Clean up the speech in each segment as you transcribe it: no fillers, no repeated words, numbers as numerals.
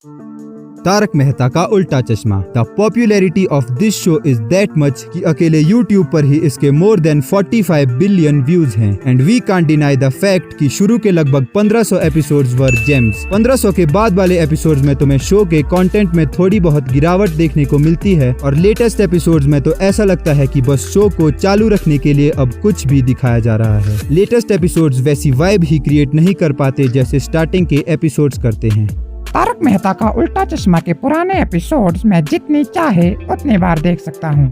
Tarak Mehta Ka Ooltah Chashmah. The popularity of this show is that much कि अकेले YouTube पर ही इसके मोर देन 45 बिलियन व्यूज हैं and we can't deny the fact कि शुरू के लगभग 1500 एपिसोड्स वर जेम्स। 1500 के बाद वाले एपिसोड्स में तुम्हें शो के कंटेंट में थोड़ी बहुत गिरावट देखने को मिलती है और लेटेस्ट एपिसोड्स में तो ऐसा लगता है कि बस शो को चालू रखने के लिए अब कुछ भी दिखाया जा रहा है। लेटेस्ट एपिसोड्स वैसी वाइब ही क्रिएट नहीं कर पाते जैसे स्टार्टिंग के एपिसोड्स करते हैं। तारक मेहता का उल्टा चश्मा के पुराने एपिसोड्स मैं जितनी चाहे उतनी बार देख सकता हूँ।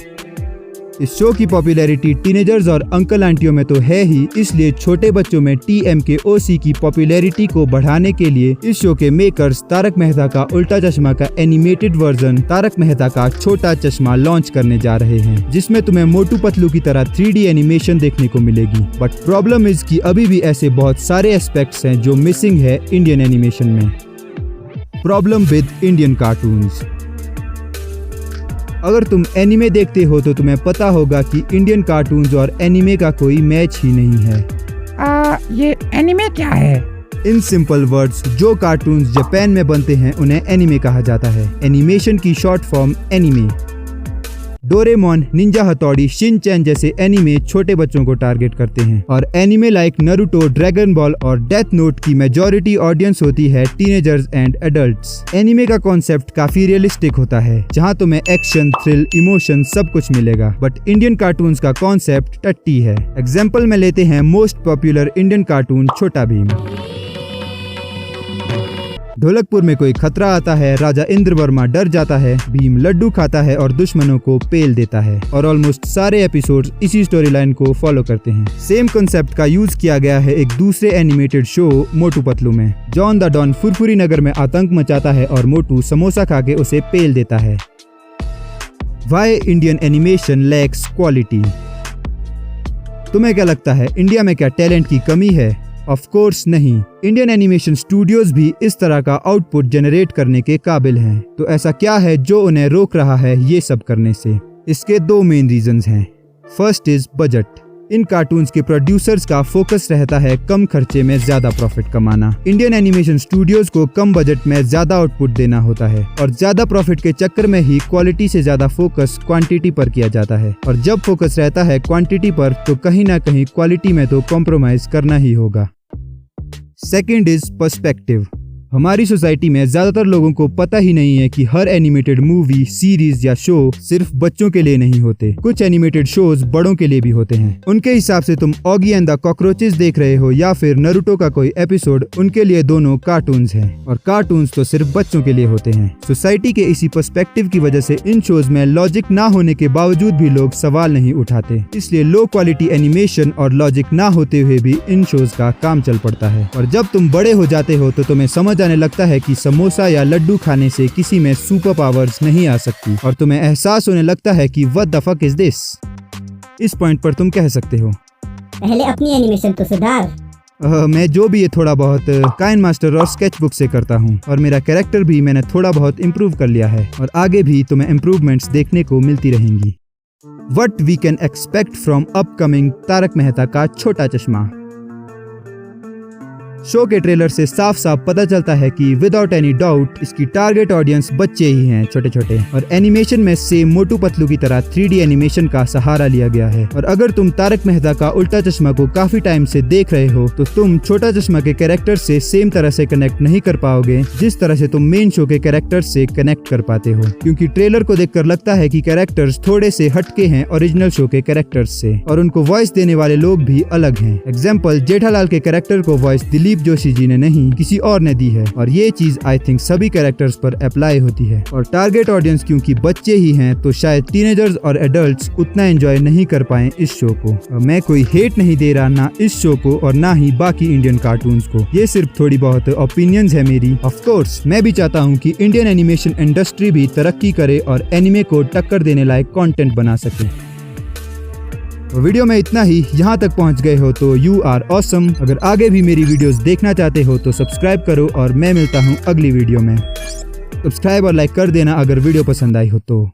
इस शो की पॉपुलैरिटी टीनेजर्स और अंकल आंटियों में तो है ही, इसलिए छोटे बच्चों में TMKOC की पॉपुलैरिटी को बढ़ाने के लिए इस शो के मेकर्स तारक मेहता का उल्टा चश्मा का एनिमेटेड वर्जन तारक मेहता का छोटा चश्मा लॉन्च करने जा रहे हैं, जिसमें तुम्हें मोटू पतलू की तरह 3D एनिमेशन देखने को मिलेगी। बट प्रॉब्लम इज कि अभी भी ऐसे बहुत सारे एस्पेक्ट्स हैं जो मिसिंग है इंडियन एनिमेशन में। Problem with Indian cartoons. अगर तुम एनिमे देखते हो तो तुम्हें पता होगा कि इंडियन कार्टून्स और एनिमे का कोई मैच ही नहीं है। ये एनिमे क्या है? इन सिंपल वर्ड्स, जो कार्टून्स जापान में बनते हैं उन्हें एनिमे कहा जाता है। एनिमेशन की short form anime. Doraemon, Ninja हथौड़ी, शिनचैन जैसे एनिमे छोटे बच्चों को टारगेट करते हैं और anime like Naruto, dragon ball और डेथ नोट की मेजॉरिटी ऑडियंस होती है टीनेजर्स एंड एडल्ट्स। एनिमे का कॉन्सेप्ट काफी रियलिस्टिक होता है, जहां तुम्हें एक्शन, थ्रिल, इमोशन सब कुछ मिलेगा। बट इंडियन कार्टून्स का कॉन्सेप्ट टट्टी है। एग्जाम्पल में लेते हैं मोस्ट पॉपुलर इंडियन कार्टून छोटा भीम। ढोलकपुर में कोई खतरा आता है, राजा इंद्र वर्मा डर जाता है, भीम लड्डू खाता है और दुश्मनों को पेल देता है और ऑलमोस्ट सारे एपिसोड्स इसी स्टोरी लाइन को फॉलो करते हैं। सेम कंसेप्ट का यूज किया गया है एक दूसरे एनिमेटेड शो मोटू पतलू में। जॉन द डॉन फुरफुरी नगर में आतंक मचाता है और मोटू समोसा खा के उसे पेल देता है। Why Indian animation lakhs quality. तुम्हें क्या लगता है, इंडिया में क्या टैलेंट की कमी है? ऑफ कोर्स नहीं। इंडियन एनिमेशन स्टूडियोज भी इस तरह का आउटपुट जनरेट करने के काबिल हैं। तो ऐसा क्या है जो उन्हें रोक रहा है ये सब करने से? इसके दो मेन रीजंस हैं। First is budget. In cartoons के प्रोड्यूसर्स का फोकस रहता है कम खर्चे में ज्यादा प्रॉफिट कमाना। इंडियन एनिमेशन स्टूडियोज को कम बजट में ज्यादा आउटपुट देना होता है और ज्यादा प्रॉफिट के चक्कर में ही क्वालिटी से ज्यादा फोकस क्वांटिटी पर किया जाता है। और जब फोकस रहता है क्वांटिटी पर तो कहीं ना कहीं क्वालिटी में तो कॉम्प्रोमाइज करना ही होगा। Second is perspective. हमारी सोसाइटी में ज्यादातर लोगों को पता ही नहीं है कि हर एनिमेटेड मूवी, सीरीज या शो सिर्फ बच्चों के लिए नहीं होते। कुछ एनिमेटेड शोज बड़ों के लिए भी होते हैं। उनके हिसाब से तुम ऑगी एंड द कॉकरोचेस देख रहे हो या फिर नारुतो का कोई एपिसोड, उनके लिए दोनों कार्टून्स हैं और कार्टून्स तो सिर्फ बच्चों के लिए होते हैं। सोसाइटी के इसी पर्सपेक्टिव की वजह से इन शोज में लॉजिक ना होने के बावजूद भी लोग सवाल नहीं उठाते। इसलिए लो क्वालिटी एनिमेशन और लॉजिक ना होते हुए भी इन शोज का काम चल पड़ता है। और जब तुम बड़े हो जाते हो तो तुम्हें समझ आने लगता है कि समोसा या लड्डू खाने से किसी में सुपर पावर्स नहीं आ सकती और तुम्हें एहसास होने लगता है कि what the fuck is this. इस पॉइंट पर तुम कह सकते हो, पहले अपनी एनिमेशन तो सुधार। मैं जो भी ये थोड़ा बहुत काइन मास्टर और स्केच बुक से करता हूँ और मेरा कैरेक्टर भी मैंने थोड़ा बहुत इम्प्रूव कर लिया है और आगे भी तुम्हें इम्प्रूवमेंट्स देखने को मिलती रहेंगी। What we can expect from upcoming Taarak Mehta Ka Chhota चश्मा। शो के ट्रेलर से साफ साफ पता चलता है कि विदाउट एनी डाउट इसकी टारगेट ऑडियंस बच्चे ही हैं, छोटे छोटे। और एनिमेशन में सेम मोटू पतलू की तरह 3D एनिमेशन का सहारा लिया गया है। और अगर तुम तारक मेहता का उल्टा चश्मा को काफी टाइम से देख रहे हो तो तुम छोटा चश्मा के कैरेक्टर से सेम तरह से कनेक्ट नहीं कर पाओगे जिस तरह से तुम मेन शो के कैरेक्टर से कनेक्ट कर पाते हो, क्योंकि ट्रेलर को देखकर लगता है कि कैरेक्टर्स थोड़े से हटके हैं ओरिजिनल शो के कैरेक्टर्स से और उनको वॉइस देने वाले लोग भी अलग हैं। एग्जाम्पल, जेठालाल के कैरेक्टर को वॉइस दिलीप जोशी जी ने नहीं किसी और ने दी है और ये चीज आई थिंक सभी कैरेक्टर्स पर अप्लाई होती है। और टारगेट ऑडियंस क्योंकि बच्चे ही हैं तो शायद टीनेजर्स और एडल्ट्स उतना एंजॉय नहीं कर पाए इस शो को। मैं कोई हेट नहीं दे रहा ना इस शो को और ना ही बाकी इंडियन कार्टून्स को, ये सिर्फ थोड़ी बहुत ओपिनियंस है मेरी। ऑफ कोर्स मैं भी चाहता हूँ कि इंडियन एनिमेशन इंडस्ट्री भी तरक्की करे और एनिमे को टक्कर देने लायक कंटेंट बना सके। वीडियो में इतना ही। यहाँ तक पहुँच गए हो तो यू आर ऑसम। अगर आगे भी मेरी वीडियोस देखना चाहते हो तो सब्सक्राइब करो और मैं मिलता हूँ अगली वीडियो में। सब्सक्राइब और लाइक कर देना अगर वीडियो पसंद आई हो तो।